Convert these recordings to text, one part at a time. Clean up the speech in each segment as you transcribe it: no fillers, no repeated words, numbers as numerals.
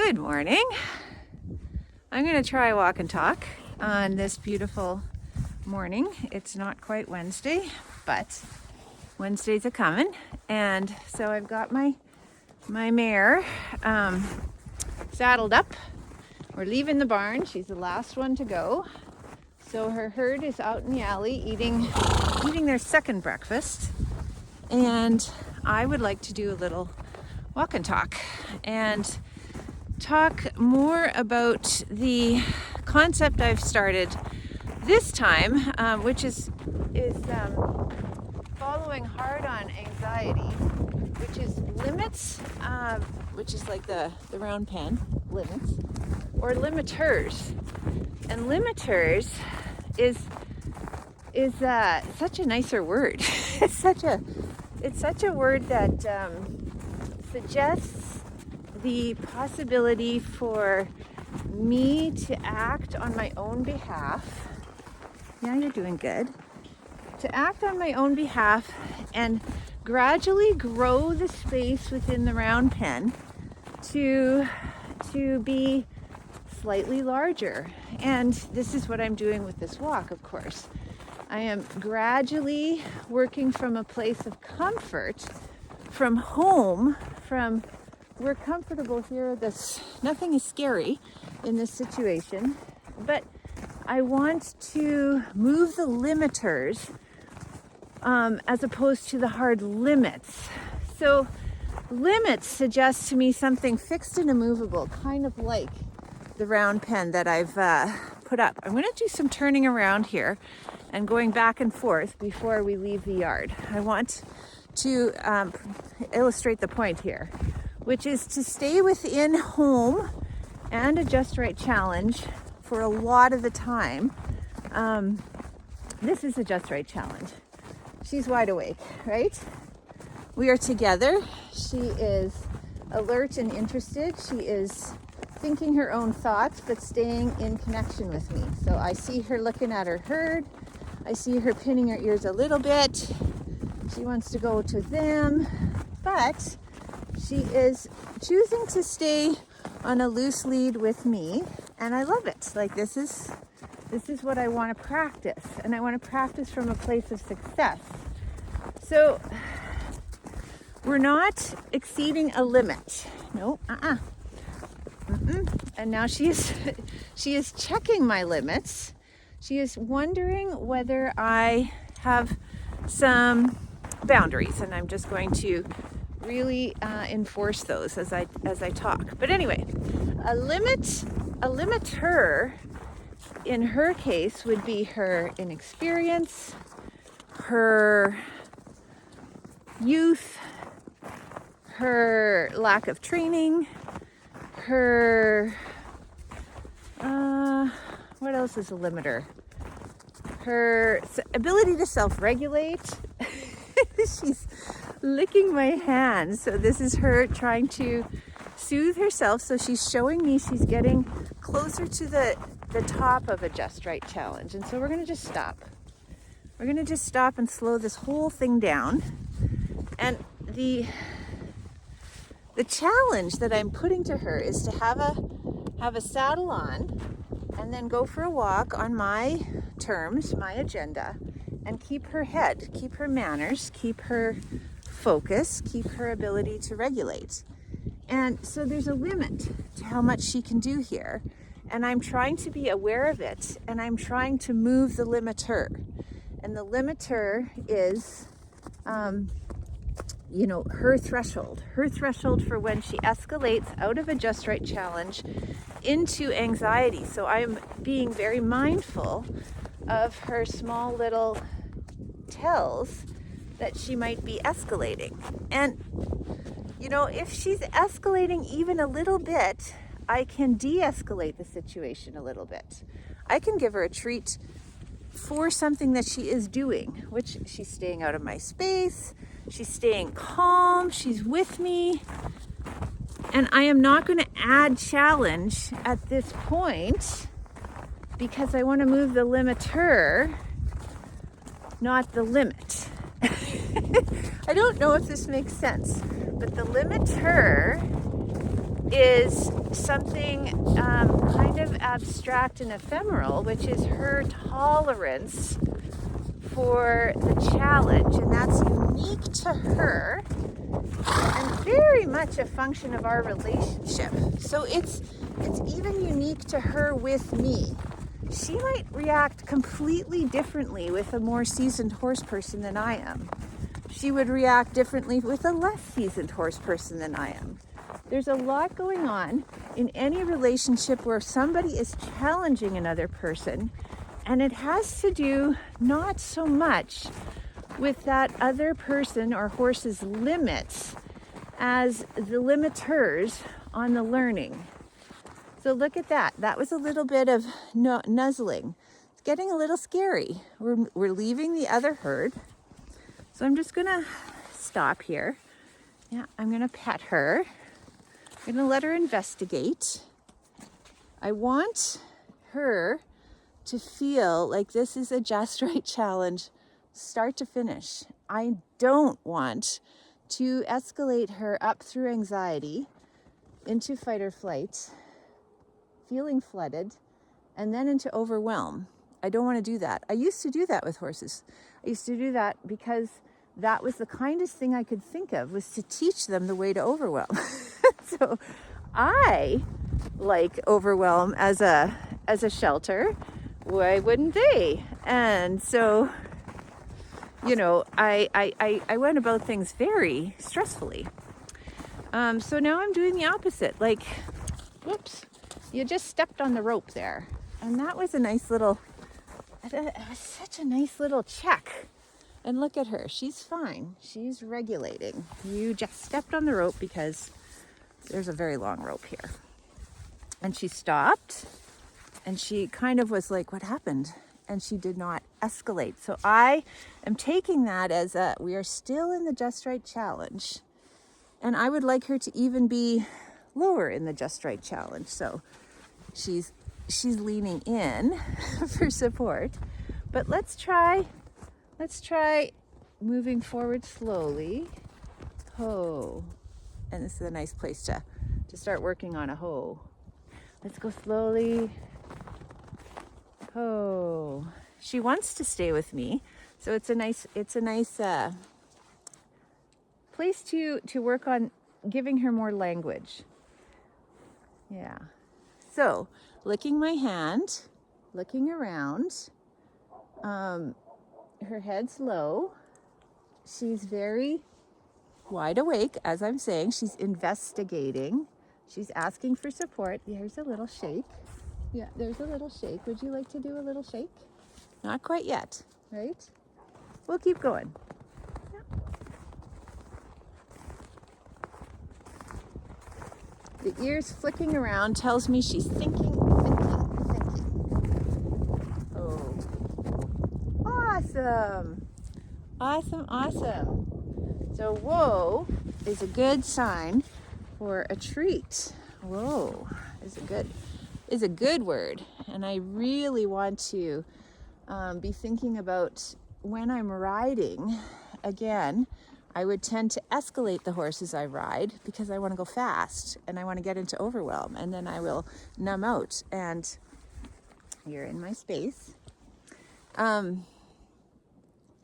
Good morning. I'm going to try walk and talk on this beautiful morning. It's not quite Wednesday, but Wednesday's a coming. And so I've got my mare saddled up. We're leaving the barn. She's the last one to go. So her herd is out in the alley eating their second breakfast. And I would like to do a little walk and talk and talk more about the concept I've started this time, which is following hard on anxiety, which is limits, which is like the round pen, limits, or limiters. And limiters is such a nicer word. It's such a word that suggests the possibility for me to act on my own behalf. Yeah, you're doing good. To act on my own behalf and gradually grow the space within the round pen to be slightly larger. And this is what I'm doing with this walk, of course. I am gradually working from a place of comfort, from home, from we're comfortable here. Nothing is scary in this situation, but I want to move the limiters as opposed to the hard limits. So limits suggest to me something fixed and immovable, kind of like the round pen that I've put up. I'm going to do some turning around here and going back and forth before we leave the yard. I want to illustrate the point here, which is to stay within home and a Just Right challenge for a lot of the time. This is a Just Right challenge. She's wide awake, right? We are together. She is alert and interested. She is thinking her own thoughts, but staying in connection with me. So I see her looking at her herd. I see her pinning her ears a little bit. She wants to go to them, but she is choosing to stay on a loose lead with me, and I love it. Like this is what I want to practice, and I want to practice from a place of success. So we're not exceeding a limit. No, And now she is checking my limits. She is wondering whether I have some boundaries, and I'm just going to really enforce those as I talk. But anyway, a limiter in her case would be her inexperience, her youth, her lack of training, her what else is a limiter? Her ability to self-regulate. She's licking my hand. So this is her trying to soothe herself. So she's showing me she's getting closer to the top of a Just Right challenge. And so we're going to just stop. We're going to just stop and slow this whole thing down. And the challenge that I'm putting to her is to have a saddle on and then go for a walk on my terms, my agenda, and keep her head, keep her manners, keep her focus, keep her ability to regulate. And so there's a limit to how much she can do here. And I'm trying to be aware of it, and I'm trying to move the limiter. And the limiter is, her threshold for when she escalates out of a Just Right challenge into anxiety. So I am being very mindful of her small little tells that she might be escalating. And if she's escalating even a little bit, I can de-escalate the situation a little bit. I can give her a treat for something that she is doing, which she's staying out of my space, she's staying calm, she's with me, and I am not going to add challenge at this point because I want to move the limiter, not the limit. I don't know if this makes sense, but the limiter is something kind of abstract and ephemeral, which is her tolerance for the challenge, and that's unique to her and very much a function of our relationship. So it's even unique to her with me. She might react completely differently with a more seasoned horse person than I am. She would react differently with a less seasoned horse person than I am. There's a lot going on in any relationship where somebody is challenging another person, and it has to do not so much with that other person or horse's limits as the limiters on the learning. So look at that. That was a little bit of nuzzling. It's getting a little scary. We're leaving the other herd. So I'm just gonna stop here. Yeah, I'm gonna pet her. I'm gonna let her investigate. I want her to feel like this is a Just Right challenge, start to finish. I don't want to escalate her up through anxiety into fight or flight, feeling flooded, and then into overwhelm. I don't want to do that. I used to do that with horses. I used to do that because that was the kindest thing I could think of, was to teach them the way to overwhelm. So I like overwhelm as a shelter. Why wouldn't they? And so, you know, I went about things very stressfully. So now I'm doing the opposite. Like, whoops, you just stepped on the rope there. And that was a nice little, it was such a nice little check. And look at her, she's fine. She's regulating. You just stepped on the rope because there's a very long rope here. And she stopped and she kind of was like, what happened? And she did not escalate. So I am taking that as we are still in the Just Right challenge. And I would like her to even be lower in the Just Right challenge. So she's leaning in for support. But let's try moving forward slowly. Ho. And this is a nice place to start working on a ho. Let's go slowly. Ho. She wants to stay with me. So it's a nice place to work on giving her more language. Yeah. So, licking my hand, looking around. Her head's low. She's very wide awake, as I'm saying. She's investigating. She's asking for support. There's a little shake. Yeah, there's a little shake. Would you like to do a little shake? Not quite yet, right? We'll keep going. Yeah. The ears flicking around tells me she's thinking. Oh. Awesome. So whoa is a good sign for a treat. Whoa is a good word. And I really want to be thinking about when I'm riding. Again, I would tend to escalate the horses I ride because I want to go fast and I want to get into overwhelm, and then I will numb out. And you're in my space.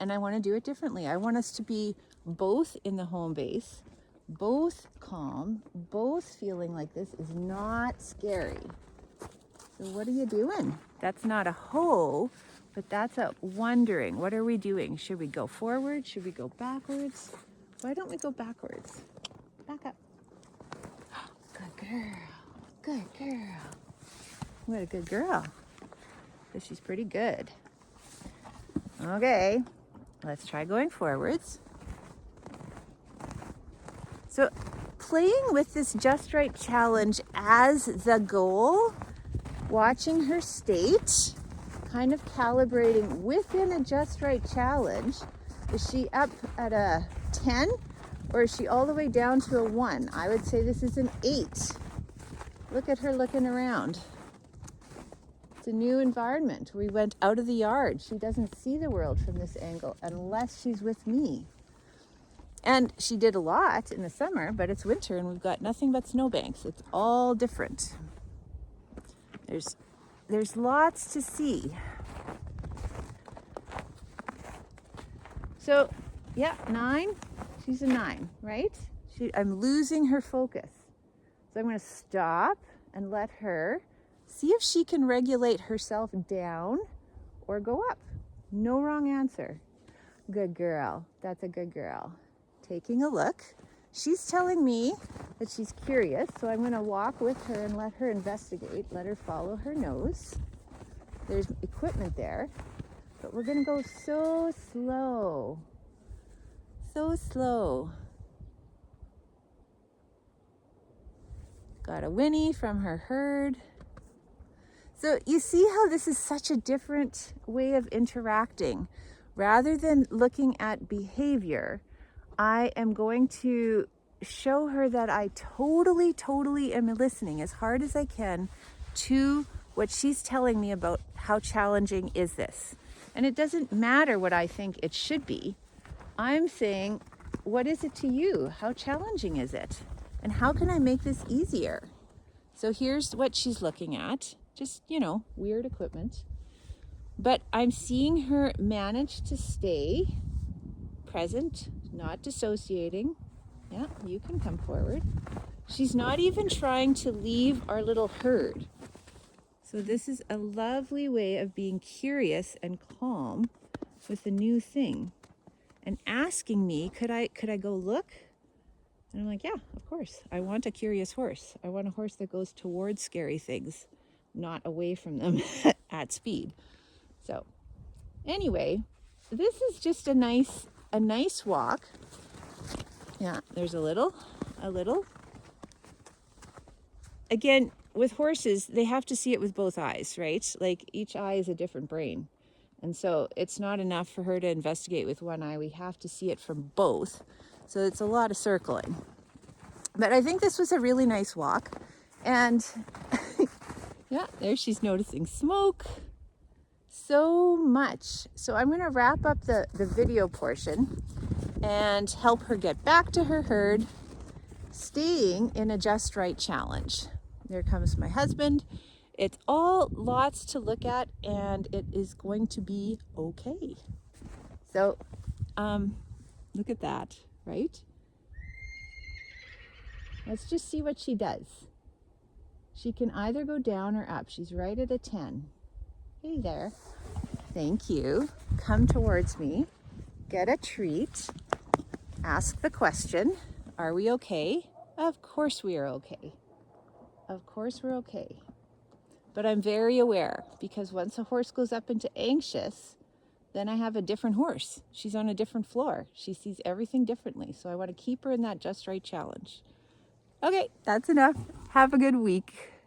And I want to do it differently. I want us to be both in the home base, both calm, both feeling like this is not scary. So what are you doing? That's not a ho, but that's a wondering. What are we doing? Should we go forward? Should we go backwards? Why don't we go backwards? Back up. Good girl. What a good girl. Because she's pretty good. Okay, let's try going forwards. So playing with this Just Right challenge as the goal, watching her state, kind of calibrating within a Just Right challenge. Is she up at a 10 or is she all the way down to a 1? I would say this is an 8. Look at her looking around. It's a new environment. We went out of the yard. She doesn't see the world from this angle unless she's with me. And she did a lot in the summer, but it's winter and we've got nothing but snowbanks. It's all different. There's lots to see. So, yeah, 9. She's a 9, right? I'm losing her focus. So I'm going to stop and let her see if she can regulate herself down or go up. No wrong answer. Good girl. That's a good girl. Taking a look. She's telling me that she's curious, so I'm going to walk with her and let her investigate. Let her follow her nose. There's equipment there, but we're going to go so slow. So slow. Got a whinny from her herd. So you see how this is such a different way of interacting. Rather than looking at behavior, I am going to show her that I totally am listening as hard as I can to what she's telling me about how challenging is this. And it doesn't matter what I think it should be. I'm saying, what is it to you? How challenging is it? And how can I make this easier? So here's what she's looking at. Just, weird equipment. But I'm seeing her manage to stay present, not dissociating. Yeah, you can come forward. She's not even trying to leave our little herd. So this is a lovely way of being curious and calm with a new thing. And asking me, could I go look? And I'm like, yeah, of course. I want a curious horse. I want a horse that goes towards scary things, not away from them at speed. So anyway, this is just a nice walk. Yeah, there's a little. Again, with horses, they have to see it with both eyes, right? Like each eye is a different brain. And so it's not enough for her to investigate with one eye. We have to see it from both. So it's a lot of circling. But I think this was a really nice walk. And yeah, there she's noticing smoke. So much. So I'm going to wrap up the video portion and help her get back to her herd, staying in a Just Right challenge. There comes my husband. It's all lots to look at, and it is going to be okay. So look at that, right? Let's just see what she does. She can either go down or up. She's right at a 10. Hey there. Thank you. Come towards me. Get a treat. Ask the question, are we okay? Of course we are okay. Of course we're okay. But I'm very aware, because once a horse goes up into anxious, then I have a different horse. She's on a different floor. She sees everything differently. So I want to keep her in that Just Right challenge. Okay, that's enough. Have a good week.